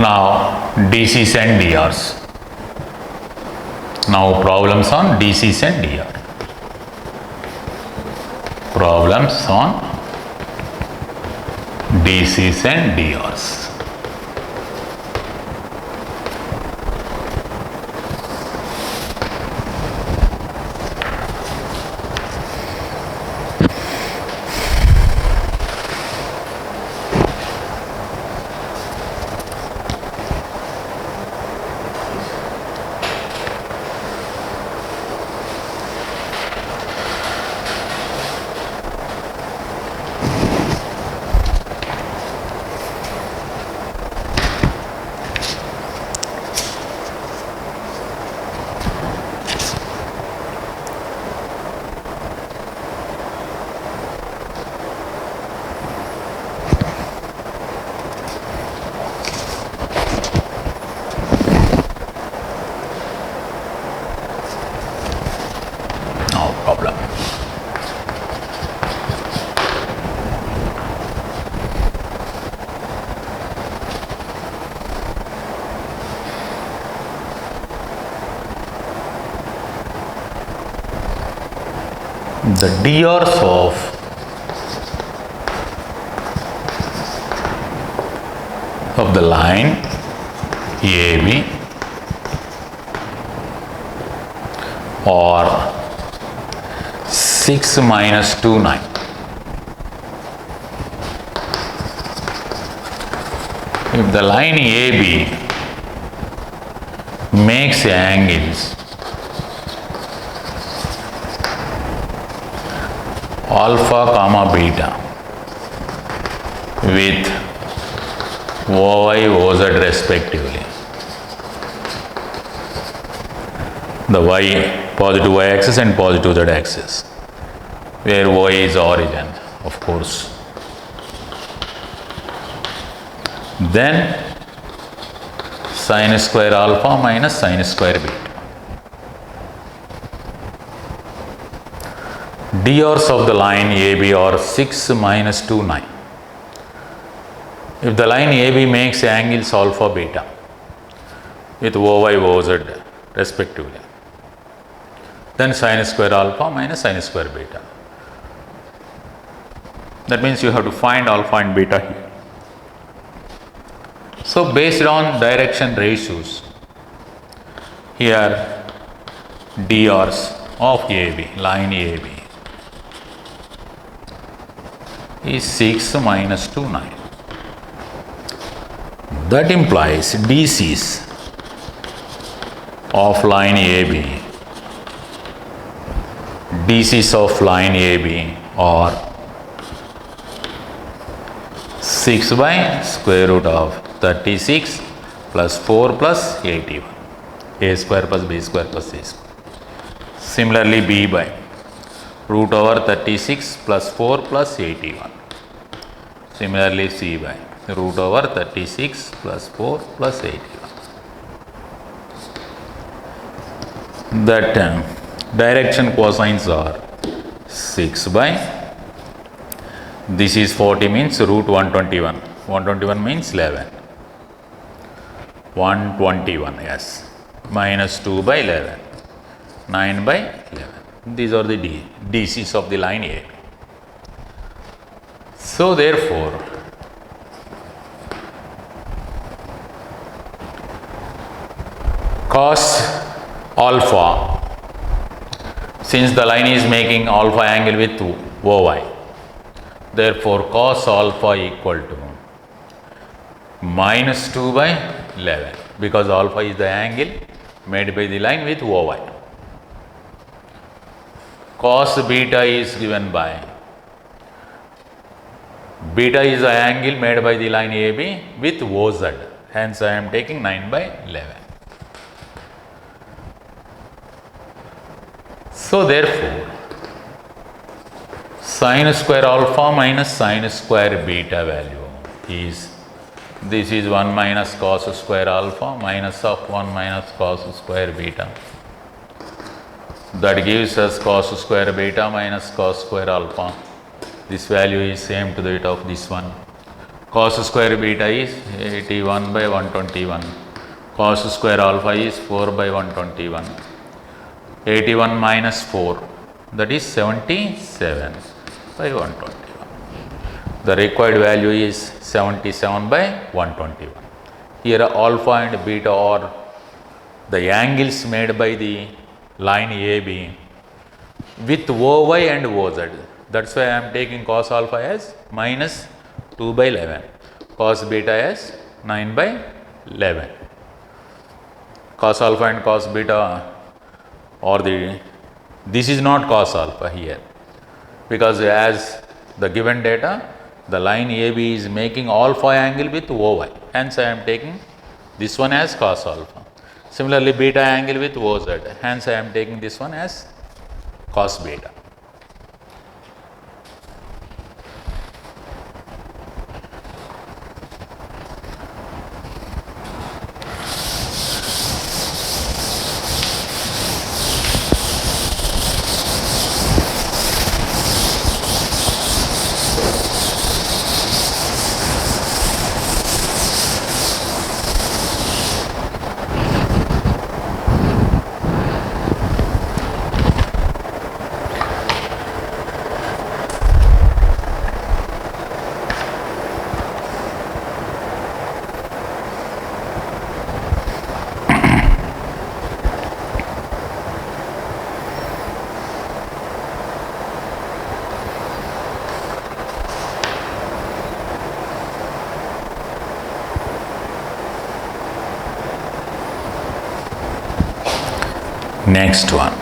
Now DCs and DRs. Now problems on DCs and DR. Problems on DCs and DRs. Problem. The DRs of the line AB or 6 minus 2, 9. If the line AB makes angles alpha comma beta with OY, OZ respectively, the Y, positive Y axis and positive Z axis, where Y is origin, of course. Then sin square alpha minus sin square beta. DRs of the line AB are 6 minus 2, 9. If the line AB makes angles alpha beta with OY, OZ respectively, then sin square alpha minus sin square beta. That means you have to find alpha and beta here. So based on direction ratios, here DRs of AB, line AB, is 6 minus 2, 9. That implies DCs of line AB, DCs of line AB are 6 by square root of 36 plus 4 plus 81. A square plus B square plus C square. Similarly, B by root over 36 plus 4 plus 81. Similarly, C by root over 36 plus 4 plus 81. That direction cosines are 6 by, this is 40 means root 121. 121 means 11. 121, yes. Minus 2 by 11. 9 by 11. These are the DCs of the line A. So therefore, cos alpha, since the line is making alpha angle with OY, therefore cos alpha equal to minus 2 by 11, because alpha is the angle made by the line with OY. Cos beta is given by, beta is the angle made by the line AB with OZ, hence I am taking 9 by 11. So therefore, sin square alpha minus sin square beta value is, this is 1 minus cos square alpha minus of 1 minus cos square beta. That gives us cos square beta minus cos square alpha. This value is same to that of this one. Cos square beta is 81 by 121. Cos square alpha is 4 by 121. 81 minus 4, that is 77 by 121. The required value is 77 by 121. Here alpha and beta are the angles made by the line AB with OY and OZ. That's why I am taking cos alpha as minus 2 by 11, cos beta as 9 by 11. Cos alpha and cos beta or this is not cos alpha here, because as the given data, the line AB is making alpha angle with OY, hence I am taking this one as cos alpha. Similarly, beta angle with OZ, hence I am taking this one as cos beta. Next one.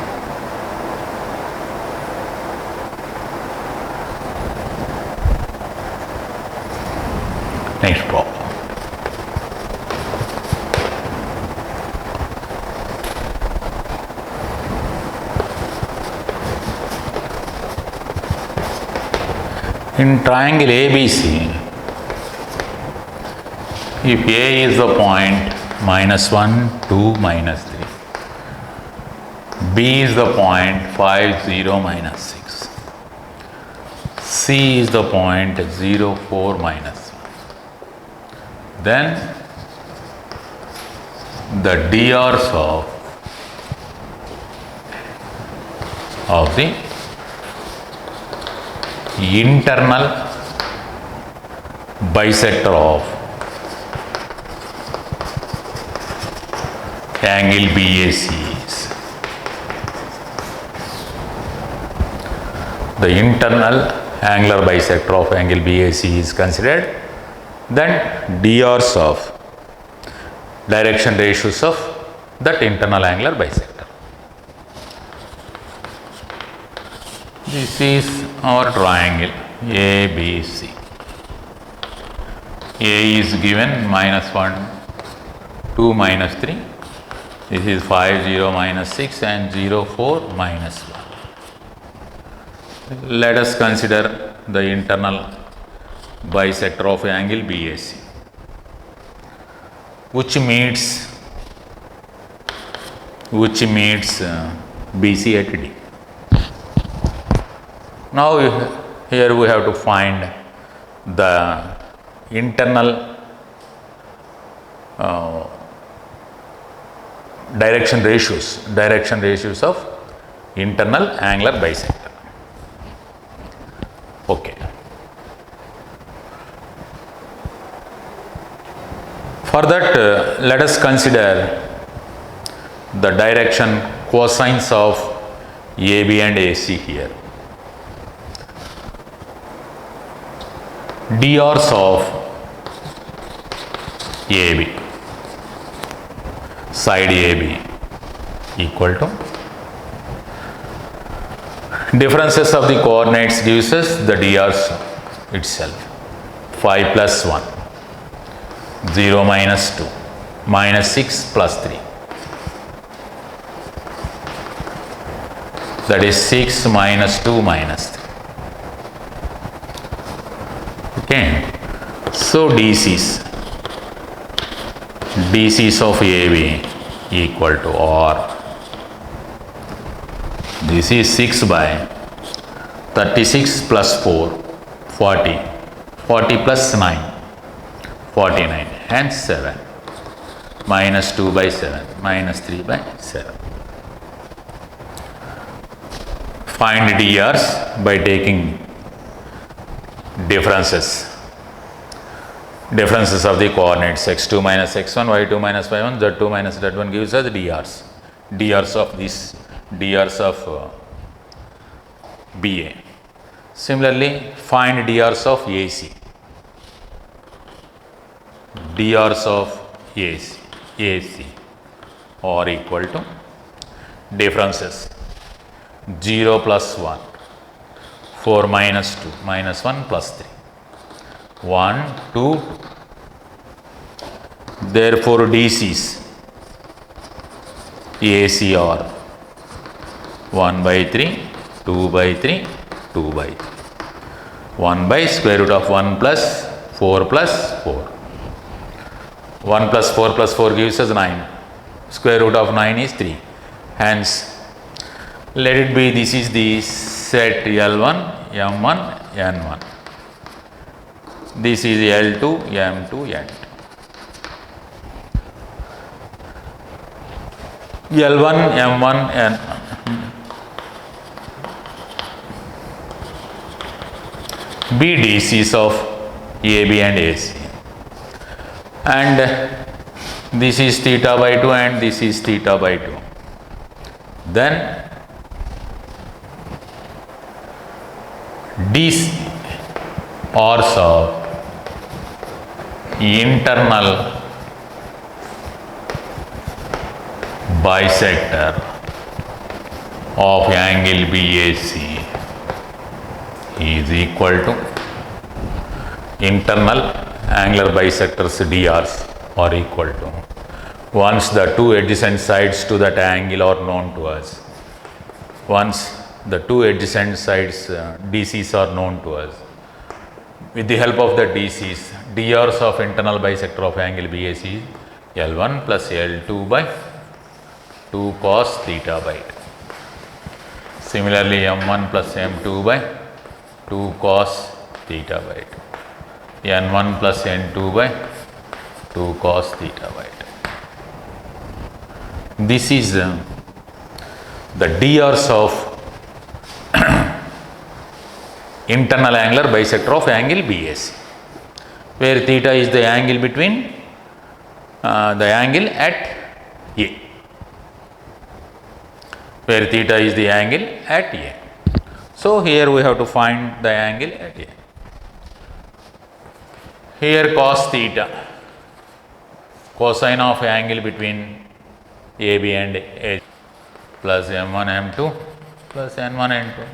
Next problem. In triangle ABC, if A is the point -1, 2, -3, B is the point 5, 0, -6, C is the point 0, 4, -1, then the DRs of the internal bisector of angle BAC is the internal angular bisector of angle BAC is considered, then DRs of direction ratios of that internal angular bisector. This is our triangle ABC. A is given -1, 2, -3. This is 5, 0, -6 and 0, 4, -1. Let us consider the internal bisector of angle BAC, which meets BC at D. Now here we have to find the internal direction ratios of internal angular bisector. Okay. For that, let us consider the direction cosines of AB and AC here. DRs of AB, side AB, equal to differences of the coordinates gives us the DRs itself. 5 plus 1, 0 minus 2, -6 plus 3. That is 6 minus 2 minus 3. Okay. So DCs of AB equal to, or this is 6 by 36 plus 4, 40, 40 plus 9, 49, hence 7, minus 2 by 7, minus 3 by 7. Find DRs by taking differences of the coordinates x2 minus x1, y2 minus y1, z2 minus z1 gives us DRs of this, DRs of BA. Similarly, find DRs of AC. DRs of AC are equal to differences 0 plus 1, 4 minus 2, minus 1 plus 3, 1, 2. Therefore, DCs AC are 1 by 3, 2 by 3, 2 by 3. 1 by square root of 1 plus 4 plus 4. 1 plus 4 plus 4 gives us 9. Square root of 9 is 3. Hence, let it be, this is the set L1, M1, N1. This is L2, M2, N2. L1, M1, N1. Be DCs of AB and AC. And this is theta by 2 and this is theta by 2. Then DC or of internal bisector of angle BAC is equal to internal angular bisectors DRs are equal to, once the two adjacent sides to that angle are known to us, once the two adjacent sides DCs are known to us, with the help of the DCs, DRs of internal bisector of angle BAC is L1 plus L2 by 2 cos theta by 2. Similarly, M1 plus M2 by 2 cos theta by 2. N1 plus N2 by 2 cos theta by 2. This is the DRs of internal angular bisector of angle BAC, where theta is the angle between the angle at A, where theta is the angle at A. So, here we have to find the angle at A. Here cos theta, cosine of angle between AB and A, plus M1 M2 plus N1 N2,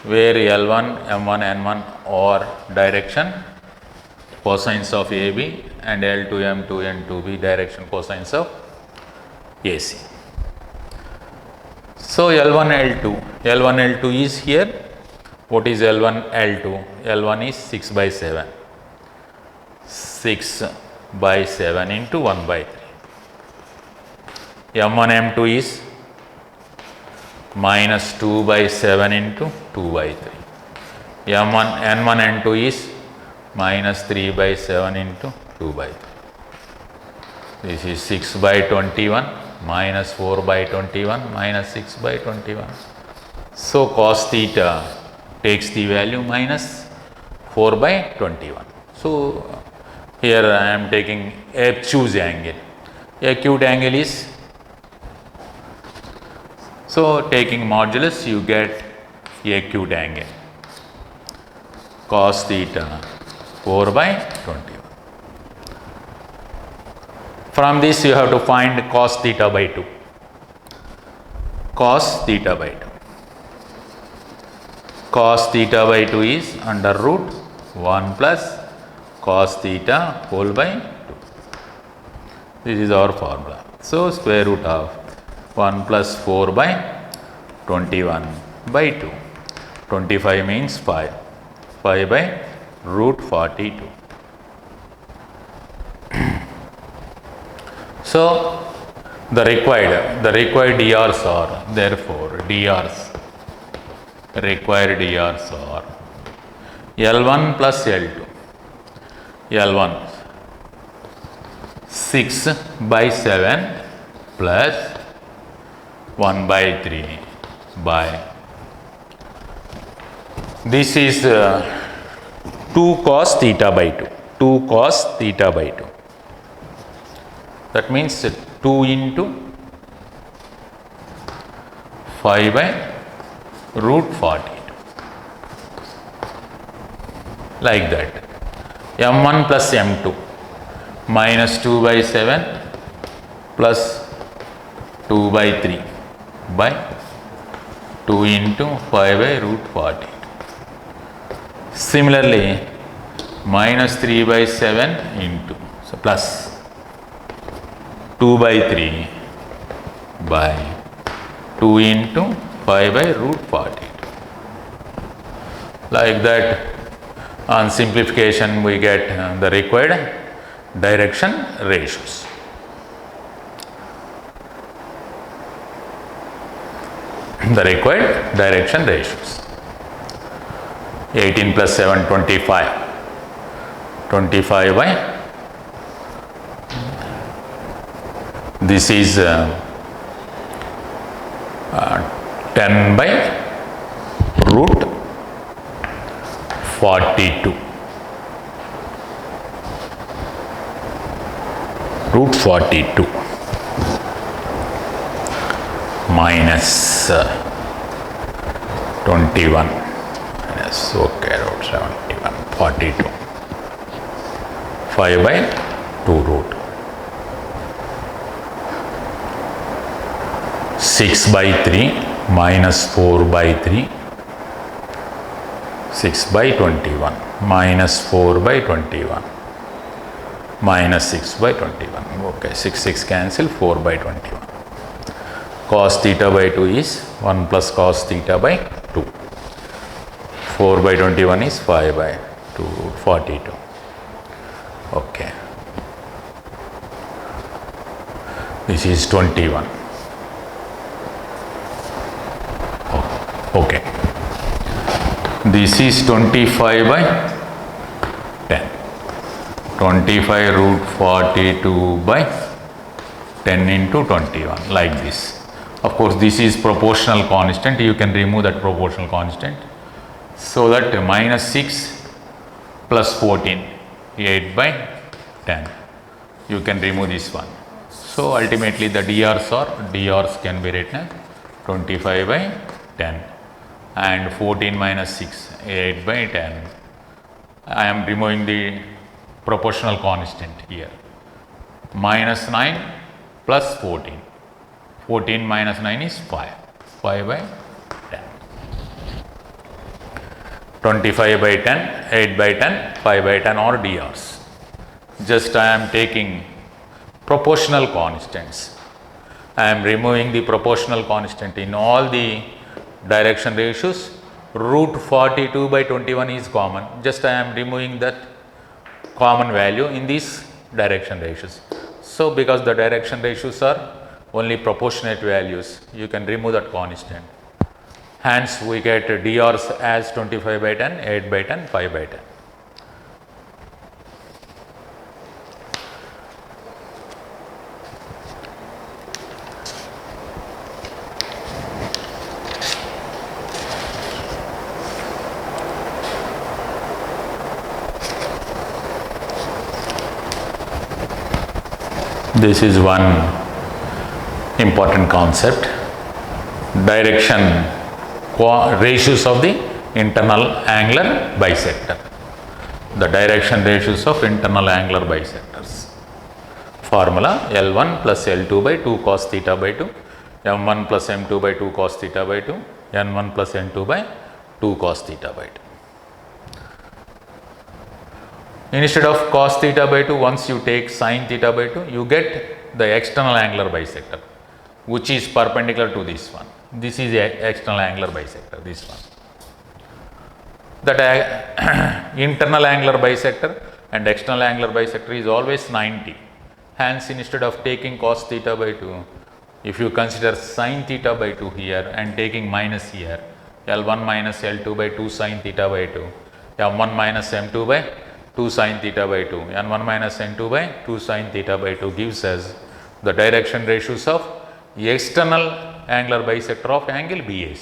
where L1 M1 N1 are direction cosines of AB and L2 M2 N2 be direction cosines of AC. So, L1 L2 is here. What is L1 L2? L1 is 6 by 7. 6 by 7 into 1 by 3. M1 M2 is minus 2 by 7 into 2 by 3. M1 N1 N2 is minus 3 by 7 into 2 by 3. This is 6 by 21 minus 4 by 21 minus 6 by 21. So, cos theta takes the value minus 4 by 21. So, here I am taking obtuse angle. Acute angle is, so taking modulus you get acute angle. Cos theta 4 by 21. From this you have to find cos theta by 2. Cos theta by 2. Cos theta by 2 is under root 1 plus cos theta whole by 2. This is our formula. So, square root of 1 plus 4 by 21 by 2. 25 means 5. 5 by root 42. So, the required DRs are, therefore, required DRs are L1 plus L2. L1 6 by 7 plus 1 by 3 by, this is 2 cos theta by 2, 2 cos theta by 2. That means 2 into 5 by root 42. Like that. M1 plus M2 minus 2 by 7 plus 2 by 3 by 2 into 5 by root 42. Similarly, minus 3 by 7 into, so plus 2 by 3 by 2 into 5 by root 42. Like that, on simplification we get the required direction ratios. The required direction ratios. 18 plus 7, 25. 25 by, this is 10 by root 42. Root 42 minus 21 minus, okay, root 71, 42. 5 by 2 root 6 by 3 minus 4 by 3, 6 by 21 minus 4 by 21 minus 6 by 21. Okay, 6 cancel, 4 by 21. Cos theta by 2 is 1 plus cos theta by 2. 4 by 21 is 5 by 2 root 42. Okay. This is 21. Okay. This is 25 by 10. 25 root 42 by 10 into 21, like this. Of course, this is proportional constant. You can remove that proportional constant. So that minus 6 plus 14, 8 by 10. You can remove this one. So ultimately the DRs can be written 25 by 10 and 14 minus 6, 8 by 10. I am removing the proportional constant here. Minus 9 plus 14. 14 minus 9 is 5. 5 by 10. 25 by 10, 8 by 10, 5 by 10 or DRs. Just I am taking proportional constants. I am removing the proportional constant in all the direction ratios. Root 42 by 21 is common. Just I am removing that common value in these direction ratios. So because the direction ratios are only proportionate values, you can remove that constant. Hence we get DRs as 25 by 10, 8 by 10, 5 by 10. This is one important concept, direction ratios of the internal angular bisector. The direction ratios of internal angular bisectors. Formula L1 plus L2 by 2 cos theta by 2, M1 plus M2 by 2 cos theta by 2, N1 plus N2 by 2 cos theta by 2. Instead of cos theta by 2, once you take sin theta by 2, you get the external angular bisector, which is perpendicular to this one. This is the external angular bisector, this one. That internal angular bisector and external angular bisector is always 90. Hence, instead of taking cos theta by 2, if you consider sin theta by 2 here and taking minus here, L1 minus L2 by 2 sin theta by 2, M1 minus M2 by 2 sin theta by 2, n1 minus n2 by 2 sin theta by 2 gives us the direction ratios of external angular bisector of angle BAC.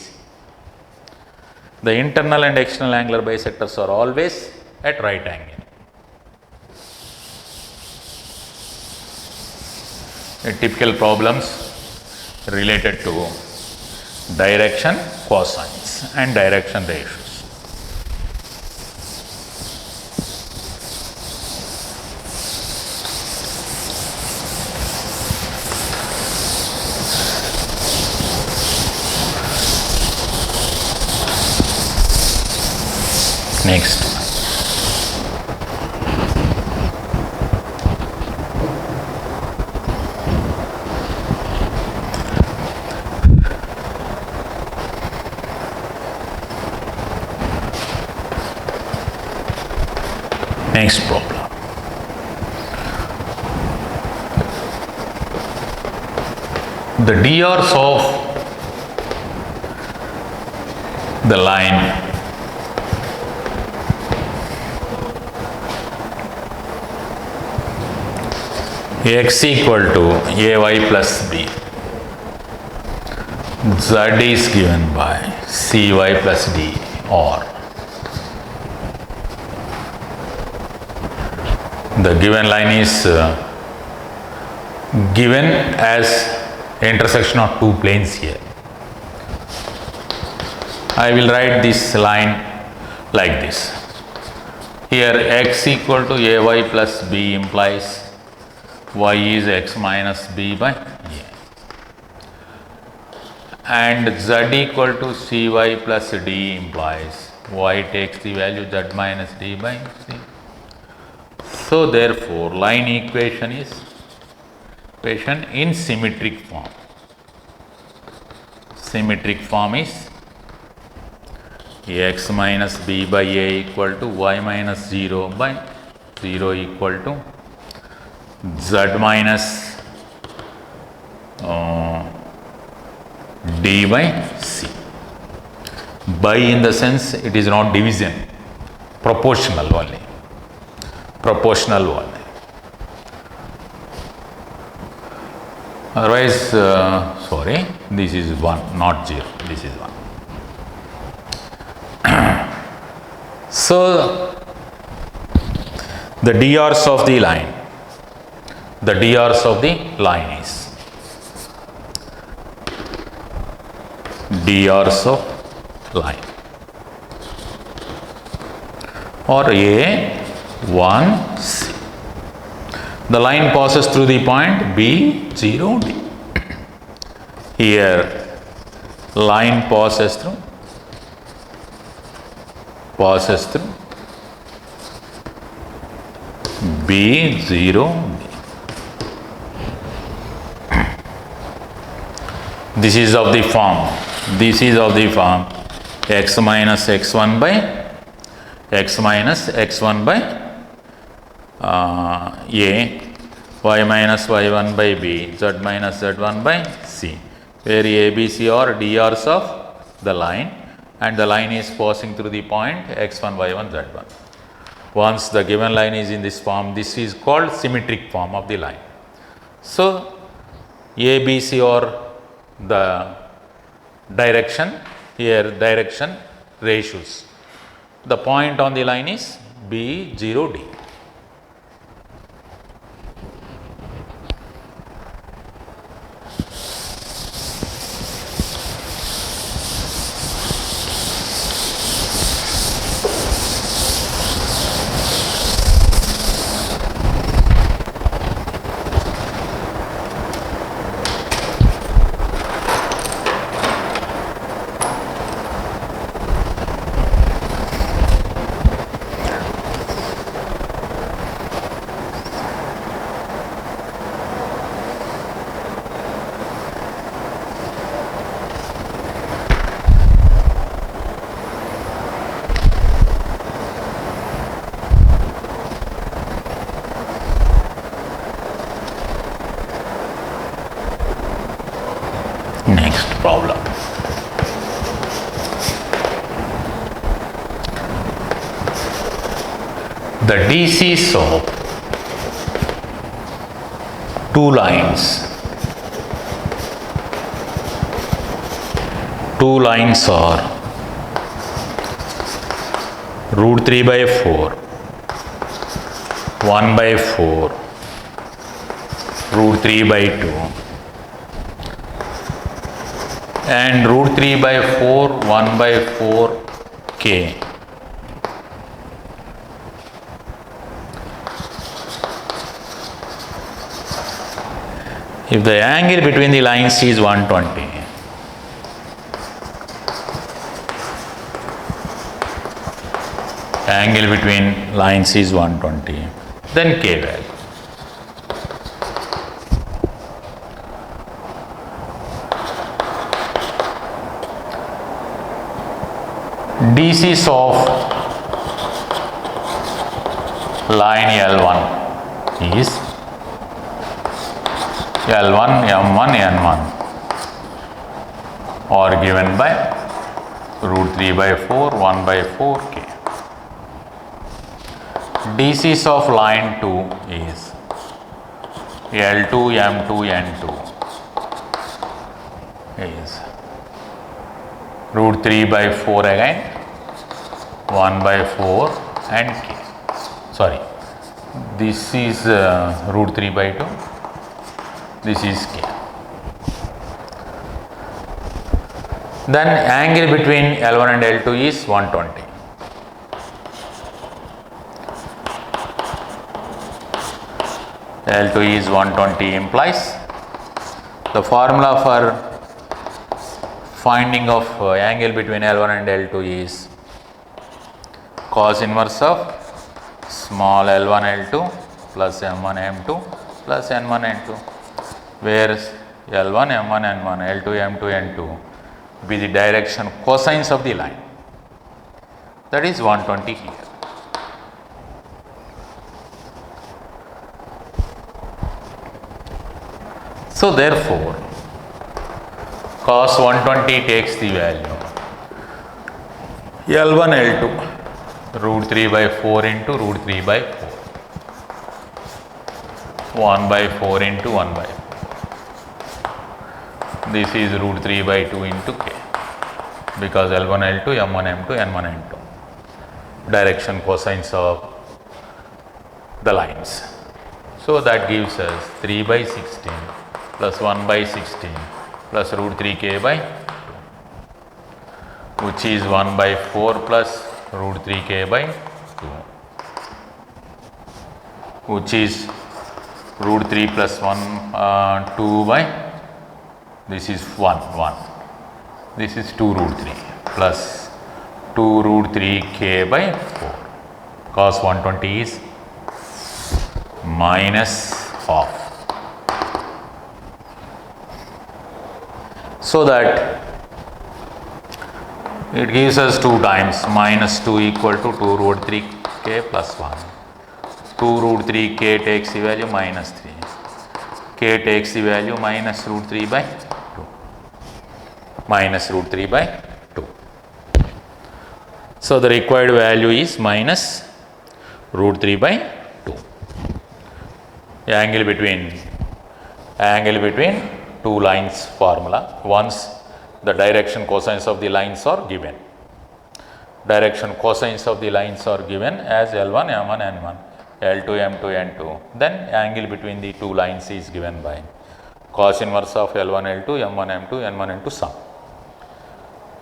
The internal and external angular bisectors are always at right angle. Typical problems related to direction cosines and direction ratios. Next. Next problem. The drs of the line x equal to ay plus b, z is given by cy plus d, or the given line is given as intersection of two planes here. I will write this line like this. Here x equal to ay plus b implies y is x minus b by a, and z equal to cy plus d implies y takes the value z minus d by c. So therefore line equation is equation in symmetric form. Symmetric form is x minus b by a equal to y minus 0 by 0 equal to z minus d by c. By in the sense it is not division, proportional only. Proportional only. Otherwise, sorry, this is 1, not 0, this is 1. So, the drs of the line, the drs of the line is drs of line, or A1C. The line passes through the point B0D. Here line passes through B0D. This is of the form x minus x1 by a, y minus y1 by b, z minus z1 by c, where ABC are drs of the line and the line is passing through the point x1, y1, z1. Once the given line is in this form, this is called symmetric form of the line. So ABC are the direction, here direction ratios. The point on the line is B0D. Next problem. the DCs of two lines are root 3 by 4, 1 by 4, root 3 by 2, and root 3 by 4, 1 by 4 k. If the angle between the lines is 120, angle between lines is 120, then k value. DCs of line L1 is L1, M1, N1 are given by root 3 by 4, 1 by 4 k. DCs of line 2 is L2, M2, N2 is root 3 by 4 again, 1 by 4 and k. Sorry, this is root 3 by 2, this is k. Then angle between L1 and L2 is 120. L2 is 120 implies the formula for finding of angle between L1 and L2 is cos inverse of small l1 l2 plus m1 m2 plus n1 n2, where l1 m1 n1 l2 m2 n2 be the direction cosines of the line, that is 120 here. So therefore cos 120 takes the value L1 L2 root 3 by 4 into root 3 by 4, 1 by 4 into 1 by 4. This is root 3 by 2 into k, because L1 L2 M1 M2 N1 N2 direction cosines of the lines. So that gives us 3 by 16 plus 1 by 16 plus root 3k by 2, which is 1 by 4 plus root 3k by 2, which is root 3 plus 1 2 by, this is 1 1, this is 2 root 3 plus 2 root 3k by 4. Cos 120 is minus half. So that it gives us 2 times minus 2 equal to 2 root 3k plus 1. 2 root 3k takes the value minus 3. K takes the value minus root 3 by 2. Minus root 3 by 2. So the required value is minus root 3 by 2. The angle between two lines formula, once the direction cosines of the lines are given. Direction cosines of the lines are given as L1, M1, N1, L2, M2, N2. Then angle between the two lines is given by cos inverse of L1, L2, M1, M2, N1, N2 sum.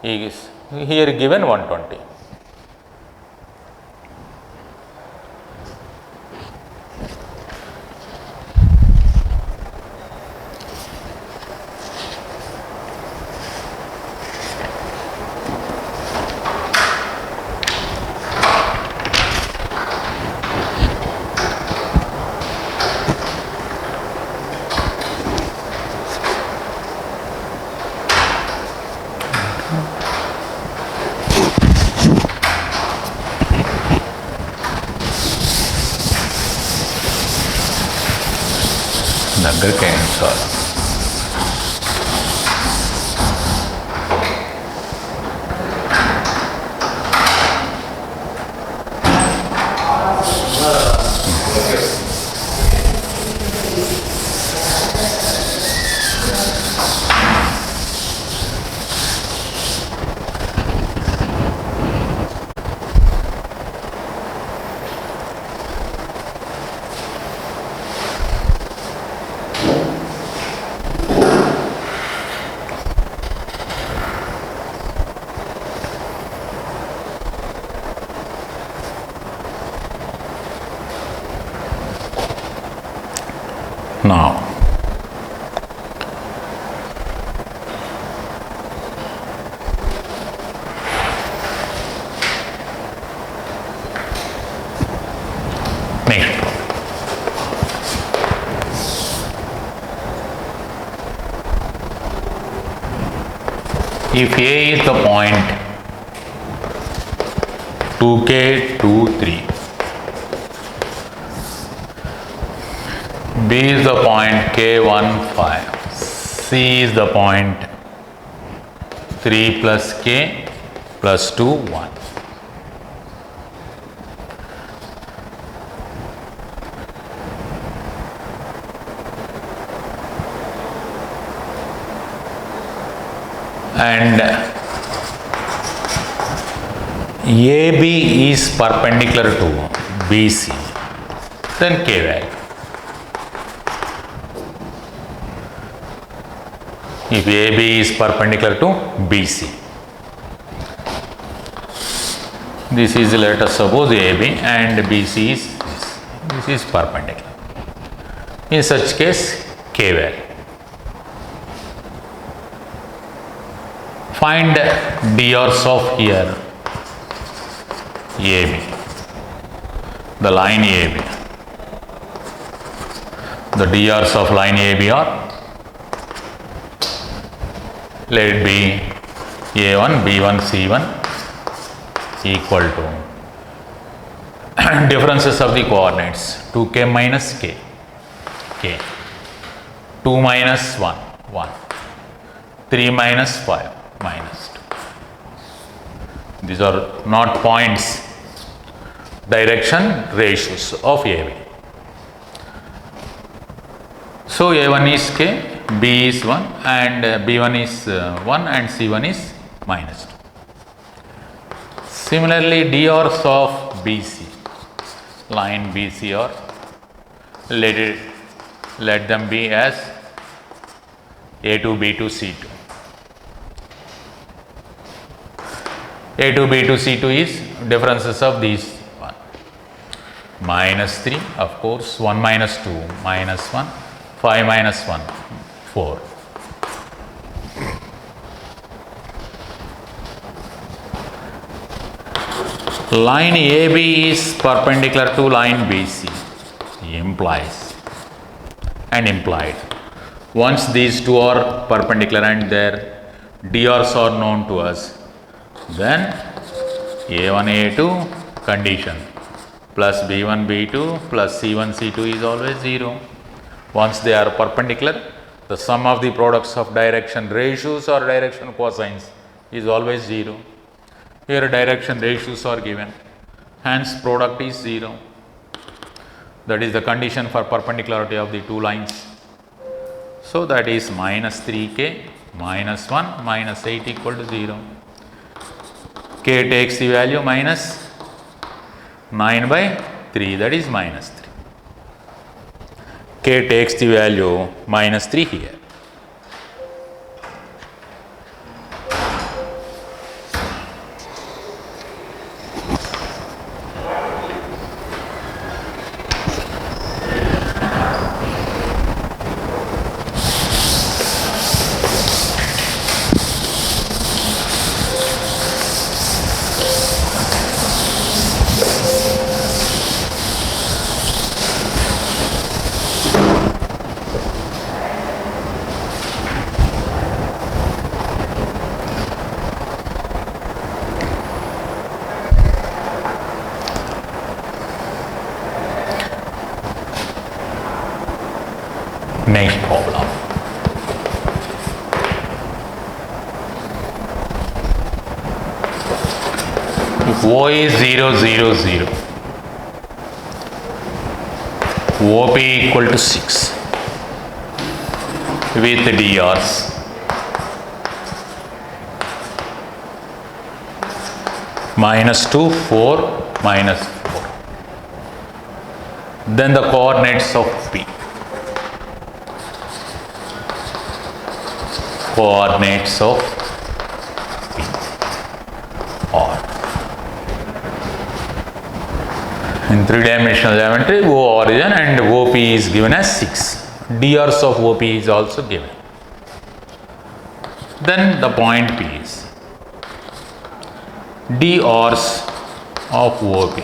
Is here given 120. దగ్గరికి అయింది sir. Now, next problem. If A is the point 2k, 2, 3, B is the point k1, 5, C is the point 3 plus k plus 2, 1. And AB is perpendicular to BC, then K value. If AB is perpendicular to BC, this is, let us suppose, AB and BC is this is perpendicular. In such case, K value. Find drs of here AB, the line AB. The drs of line AB are, let it be A1, B1, C1 equal to differences of the coordinates 2k minus k, k, 2 minus 1, 1, 3 minus 5, minus 2. These are not points, direction ratios of AB. So A1 is k, B is 1 and B1 is 1 and C1 is minus 2. Similarly, drs of BC, line BC, or let them be as A2, B2, C2. A2, B2, C2 is differences of these one. Minus 3, of course, 1 minus 2, minus 1, 5 minus 1, 4. Line AB is perpendicular to line BC, implies and implied. Once these two are perpendicular and their drs are known to us, then A1, A2 condition plus B1, B2 plus C1, C2 is always 0. Once they are perpendicular, the sum of the products of direction ratios or direction cosines is always 0. Here direction ratios are given, hence product is 0. That is the condition for perpendicularity of the two lines. So that is minus 3k minus 1 minus 8 equal to 0. K takes the value minus 9 by 3, that is minus 3. K takes the value minus 3 here. Next problem. If O is 0, 0, 0, OP equal to 6 with DRs. -2, 4, -4. Then the coordinates of P. Coordinates of P are in three-dimensional geometry, O origin and OP is given as 6. DRs of OP is also given. Then the point P is DRs of OP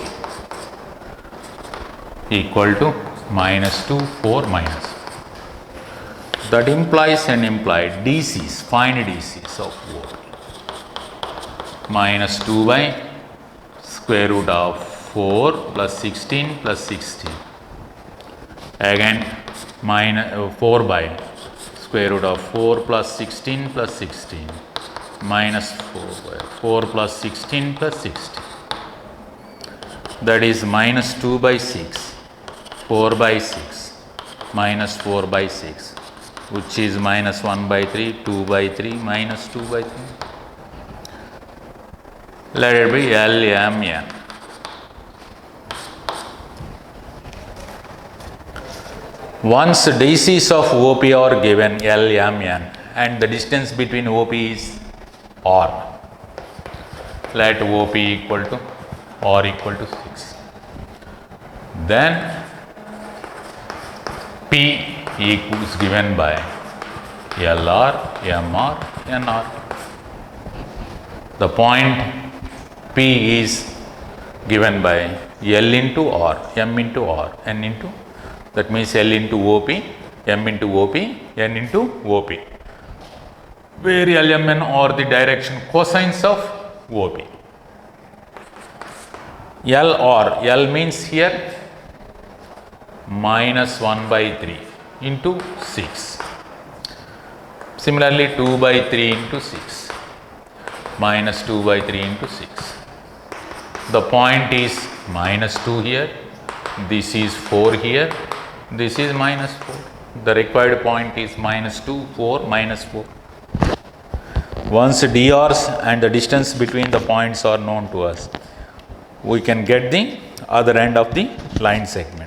equal to -2, 4, -4. That implies and implied DCs, find DCs of OP. -2 by square root of 4 plus 16 plus 16. Again, 4 by square root of 4 plus 16 plus 16. -4 by 4 plus 16 plus 16. That is -2 by 6, 4 by 6, -4 by 6, which is -1 by 3, 2 by 3, -2 by 3. Let it be LMN. Once DCs of OP are given LMN and the distance between OP is R, let OP equal to R equal to 6. Then P is given by LR, MR, NR. The point P is given by L into R, M into R, N into, that means L into OP, M into OP, N into OP, where L, M, N are the direction cosines of OP. L or L means here -1 by 3 into 6. Similarly 2 by 3 into 6, -2 by 3 into 6. The point is -2 here, this is 4 here, this is -4. The required point is -2, 4, -4. Once DRs and the distance between the points are known to us, we can get the other end of the line segment.